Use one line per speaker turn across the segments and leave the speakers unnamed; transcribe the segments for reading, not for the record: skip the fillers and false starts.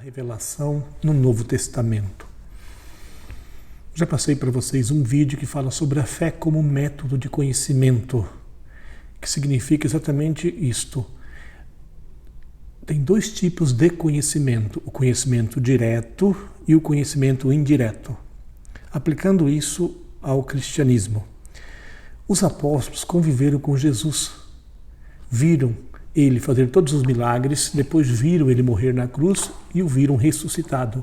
Revelação no Novo Testamento. Já passei para vocês um vídeo que fala sobre a fé como método de conhecimento, que significa exatamente isto. Tem dois tipos de conhecimento, o conhecimento direto e o conhecimento indireto. Aplicando isso ao cristianismo. Os apóstolos conviveram com Jesus, viram ele fazer todos os milagres, depois viram ele morrer na cruz e o viram ressuscitado.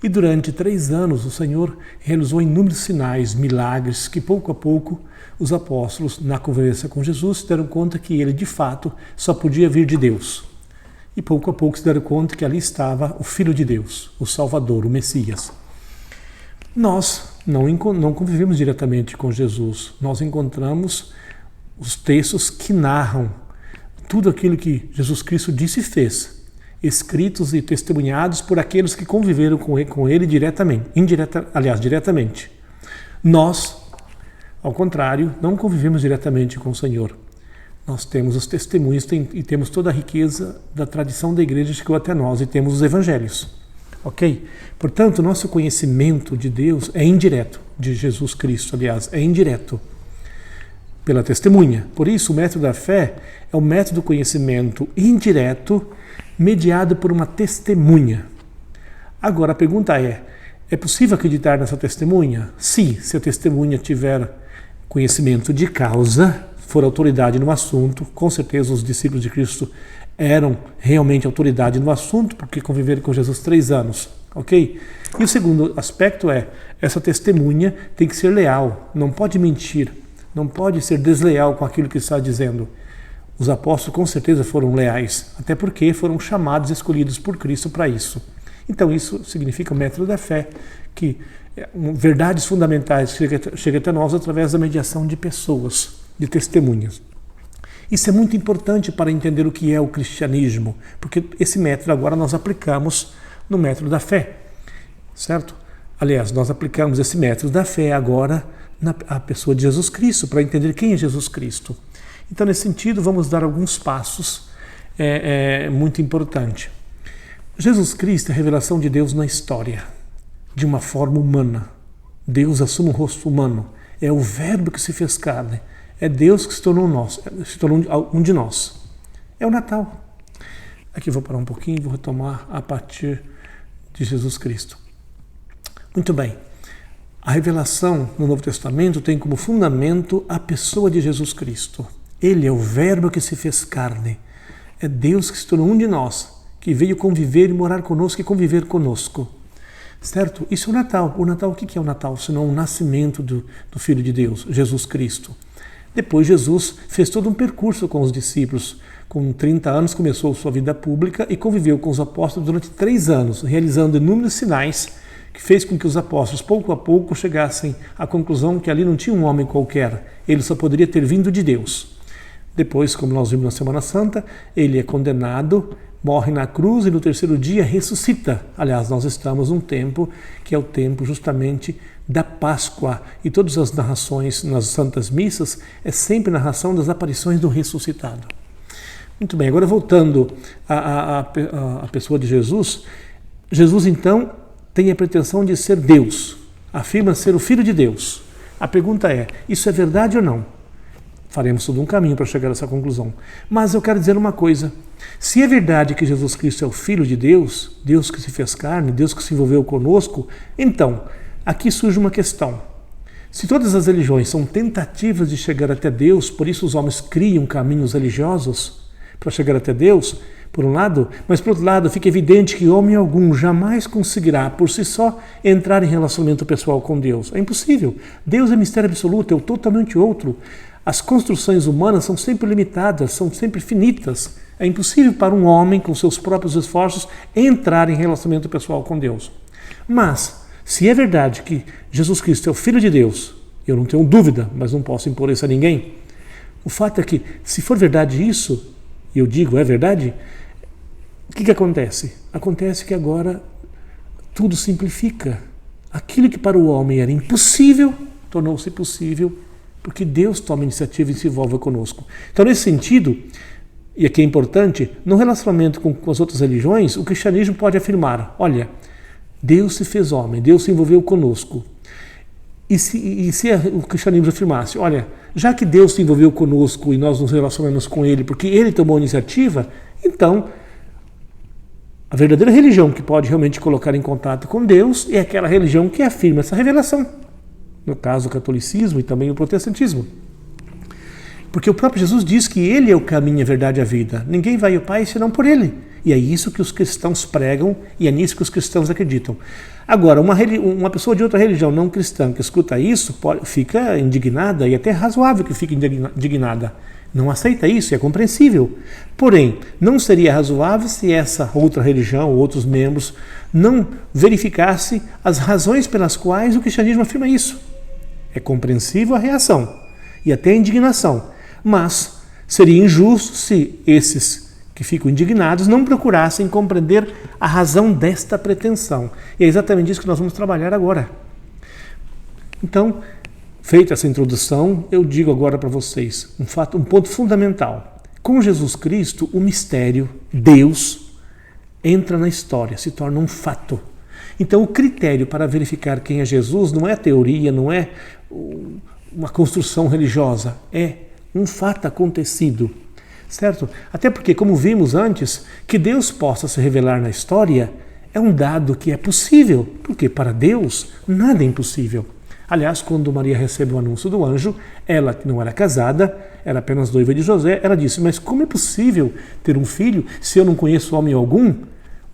E durante 3 anos o Senhor realizou inúmeros sinais, milagres, que pouco a pouco os apóstolos, na convivência com Jesus, se deram conta que ele de fato só podia vir de Deus. E pouco a pouco se deram conta que ali estava o Filho de Deus, o Salvador, o Messias. Nós não convivemos diretamente com Jesus, nós encontramos os textos que narram tudo aquilo que Jesus Cristo disse e fez, escritos e testemunhados por aqueles que conviveram com ele diretamente, diretamente. Nós, ao contrário, não convivemos diretamente com o Senhor. Nós temos os testemunhos e temos toda a riqueza da tradição da igreja que chegou até nós e temos os evangelhos. Ok? Portanto, nosso conhecimento de Deus é indireto, de Jesus Cristo, é indireto. Pela testemunha. Por isso, o método da fé é o método do conhecimento indireto, mediado por uma testemunha. Agora, a pergunta é possível acreditar nessa testemunha? Sim, se a testemunha tiver conhecimento de causa, for autoridade no assunto, com certeza os discípulos de Cristo eram realmente autoridade no assunto, porque conviveram com Jesus 3 anos, ok? E o segundo aspecto essa testemunha tem que ser leal, não pode mentir, não pode ser desleal com aquilo que está dizendo. Os apóstolos com certeza foram leais, até porque foram chamados e escolhidos por Cristo para isso. Então isso significa o método da fé, que verdades fundamentais chegam até nós através da mediação de pessoas, de testemunhas. Isso é muito importante para entender o que é o cristianismo, porque esse método agora nós aplicamos no método da fé, certo? Aliás, nós aplicamos esse método da fé agora na pessoa de Jesus Cristo, para entender quem é Jesus Cristo. Então, nesse sentido, vamos dar alguns passos muito importantes. Jesus Cristo é a revelação de Deus na história, de uma forma humana. Deus assume um rosto humano, é o verbo que se fez carne, é Deus que se tornou um de nós. É o Natal. Aqui vou parar um pouquinho e vou retomar a partir de Jesus Cristo. Muito bem. A revelação no Novo Testamento tem como fundamento a pessoa de Jesus Cristo. Ele é o verbo que se fez carne. É Deus que se tornou um de nós, que veio conviver e morar conosco e conviver conosco. Certo? Isso é o Natal. O Natal, o que é o Natal? Senão o nascimento do Filho de Deus, Jesus Cristo. Depois Jesus fez todo um percurso com os discípulos. Com 30 anos começou sua vida pública e conviveu com os apóstolos durante 3 anos, realizando inúmeros sinais que fez com que os apóstolos, pouco a pouco, chegassem à conclusão que ali não tinha um homem qualquer, ele só poderia ter vindo de Deus. Depois, como nós vimos na Semana Santa, ele é condenado, morre na cruz e no 3º dia ressuscita. Aliás, nós estamos num tempo que é o tempo justamente da Páscoa, e todas as narrações nas Santas Missas é sempre narração das aparições do ressuscitado. Muito bem, agora voltando à pessoa de Jesus, Jesus então tem a pretensão de ser Deus, afirma ser o Filho de Deus. A pergunta isso é verdade ou não? Faremos todo um caminho para chegar a essa conclusão. Mas eu quero dizer uma coisa, se é verdade que Jesus Cristo é o Filho de Deus, Deus que se fez carne, Deus que se envolveu conosco, então, aqui surge uma questão. Se todas as religiões são tentativas de chegar até Deus, por isso os homens criam caminhos religiosos para chegar até Deus, por um lado, mas por outro lado fica evidente que homem algum jamais conseguirá por si só entrar em relacionamento pessoal com Deus. É impossível. Deus é mistério absoluto, é o totalmente outro. As construções humanas são sempre limitadas, são sempre finitas. É impossível para um homem, com seus próprios esforços, entrar em relacionamento pessoal com Deus. Mas, se é verdade que Jesus Cristo é o Filho de Deus, eu não tenho dúvida, mas não posso impor isso a ninguém. O fato é que, se for verdade isso, e eu digo, é verdade, o que acontece? Acontece que agora tudo simplifica. Aquilo que para o homem era impossível, tornou-se possível, porque Deus toma iniciativa e se envolve conosco. Então, nesse sentido, e aqui é importante, no relacionamento com as outras religiões, o cristianismo pode afirmar, olha, Deus se fez homem, Deus se envolveu conosco. E se o cristianismo afirmasse, olha, já que Deus se envolveu conosco e nós nos relacionamos com Ele porque Ele tomou a iniciativa, então a verdadeira religião que pode realmente colocar em contato com Deus é aquela religião que afirma essa revelação. No caso, o catolicismo e também o protestantismo. Porque o próprio Jesus diz que Ele é o caminho, a verdade e a vida. Ninguém vai ao Pai senão por Ele. E é isso que os cristãos pregam e é nisso que os cristãos acreditam. Agora, uma pessoa de outra religião não cristã que escuta isso fica indignada e até razoável que fique indignada. Não aceita isso, é compreensível. Porém, não seria razoável se essa outra religião ou outros membros não verificasse as razões pelas quais o cristianismo afirma isso. É compreensível a reação e até a indignação. Mas seria injusto se esses que ficam indignados não procurassem compreender a razão desta pretensão. E é exatamente isso que nós vamos trabalhar agora. Então, feita essa introdução, eu digo agora para vocês um ponto fundamental. Com Jesus Cristo, o mistério, Deus, entra na história, se torna um fato. Então, o critério para verificar quem é Jesus não é teoria, não é uma construção religiosa, é um fato acontecido, certo? Até porque, como vimos antes, que Deus possa se revelar na história é um dado que é possível, porque para Deus nada é impossível. Aliás, quando Maria recebe o anúncio do anjo, ela que não era casada, era apenas noiva de José, ela disse, mas como é possível ter um filho se eu não conheço homem algum?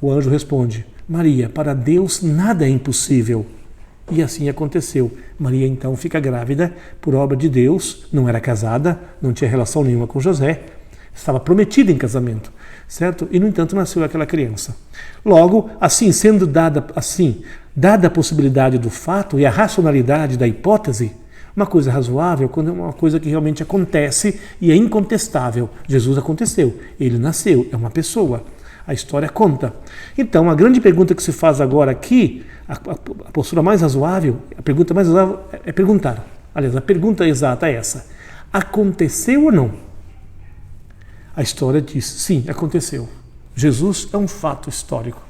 O anjo responde, Maria, para Deus nada é impossível. E assim aconteceu. Maria então fica grávida por obra de Deus, não era casada, não tinha relação nenhuma com José, estava prometida em casamento, certo? E no entanto nasceu aquela criança. Logo, assim, sendo dada a possibilidade do fato e a racionalidade da hipótese, uma coisa razoável quando é uma coisa que realmente acontece e é incontestável. Jesus aconteceu, ele nasceu, é uma pessoa. A história conta. Então, a grande pergunta que se faz agora aqui, a postura mais razoável, a pergunta mais razoável é perguntar. Aliás, a pergunta exata é essa. Aconteceu ou não? A história diz, sim, aconteceu. Jesus é um fato histórico.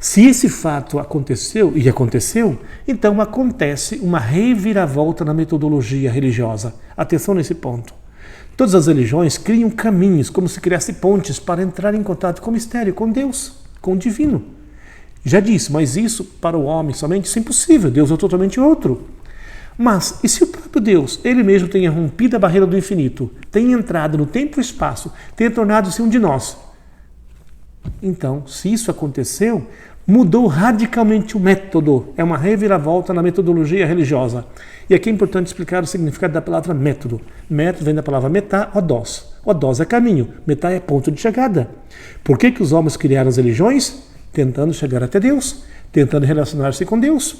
Se esse fato aconteceu, e aconteceu, então acontece uma reviravolta na metodologia religiosa. Atenção nesse ponto. Todas as religiões criam caminhos, como se criasse pontes para entrar em contato com o mistério, com Deus, com o divino. Já disse, mas isso para o homem somente isso é impossível, Deus é totalmente outro. Mas, e se o próprio Deus, Ele mesmo tenha rompido a barreira do infinito, tenha entrado no tempo e espaço, tenha tornado-se um de nós? Então, se isso aconteceu, mudou radicalmente o método, é uma reviravolta na metodologia religiosa. E aqui é importante explicar o significado da palavra método. Método vem da palavra metá, odós. Odós é caminho, metá é ponto de chegada. Por que os homens criaram as religiões? Tentando chegar até Deus, tentando relacionar-se com Deus.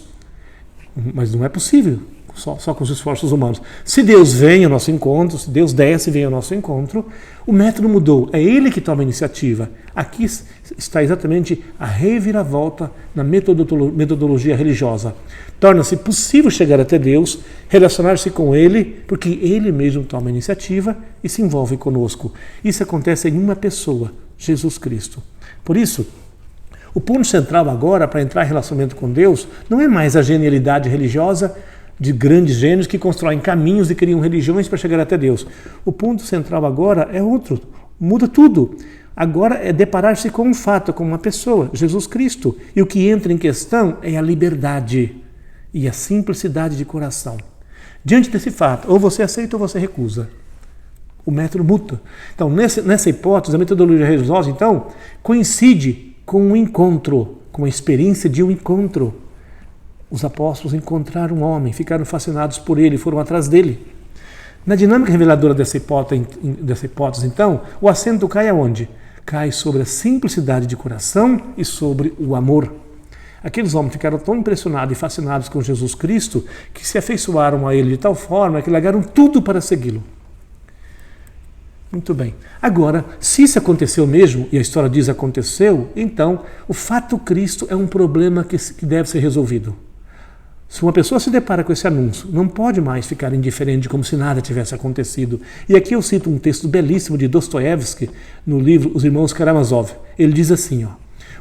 Mas não é possível, só com os esforços humanos. Se Deus vem ao nosso encontro, se Deus desce e vem ao nosso encontro, o método mudou, é Ele que toma a iniciativa. Aqui está exatamente a reviravolta na metodologia religiosa. Torna-se possível chegar até Deus, relacionar-se com Ele, porque Ele mesmo toma a iniciativa e se envolve conosco. Isso acontece em uma pessoa, Jesus Cristo. Por isso, o ponto central agora para entrar em relacionamento com Deus não é mais a genialidade religiosa de grandes gênios que constroem caminhos e criam religiões para chegar até Deus. O ponto central agora é outro, muda tudo. Agora é deparar-se com um fato, com uma pessoa, Jesus Cristo. E o que entra em questão é a liberdade e a simplicidade de coração. Diante desse fato, ou você aceita ou você recusa. O método muda. Então, nessa hipótese, a metodologia religiosa, então, coincide com um encontro, com a experiência de um encontro. Os apóstolos encontraram um homem, ficaram fascinados por ele, foram atrás dele. Na dinâmica reveladora dessa hipótese, então, o acento cai aonde? Cai sobre a simplicidade de coração e sobre o amor. Aqueles homens ficaram tão impressionados e fascinados com Jesus Cristo que se afeiçoaram a ele de tal forma que largaram tudo para segui-lo. Muito bem. Agora, se isso aconteceu mesmo, e a história diz aconteceu, então o fato Cristo é um problema que deve ser resolvido. Se uma pessoa se depara com esse anúncio, não pode mais ficar indiferente como se nada tivesse acontecido. E aqui eu cito um texto belíssimo de Dostoiévski no livro Os Irmãos Karamazov. Ele diz assim,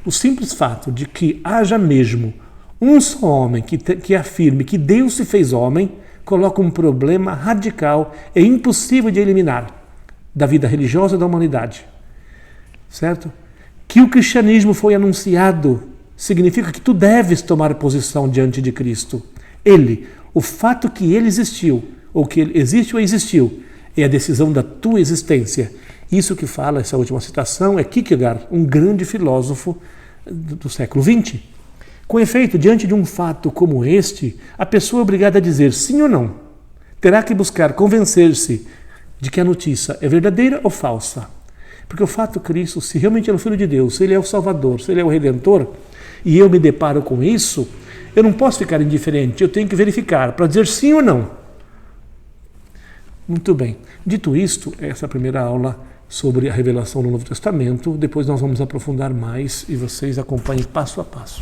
o simples fato de que haja mesmo um só homem que afirme que Deus se fez homem, coloca um problema radical e impossível de eliminar da vida religiosa da humanidade. Certo? Que o cristianismo foi anunciado significa que tu deves tomar posição diante de Cristo. Ele, o fato que ele existiu, ou que ele existe ou existiu, é a decisão da tua existência. Isso que fala, essa última citação, é Kierkegaard, um grande filósofo do século XX. Com efeito, diante de um fato como este, a pessoa é obrigada a dizer sim ou não. Terá que buscar convencer-se de que a notícia é verdadeira ou falsa. Porque o fato Cristo, se realmente é o Filho de Deus, se ele é o Salvador, se ele é o Redentor, e eu me deparo com isso, eu não posso ficar indiferente, eu tenho que verificar para dizer sim ou não. Muito bem. Dito isto, essa é a primeira aula sobre a revelação do Novo Testamento. Depois nós vamos aprofundar mais e vocês acompanhem passo a passo.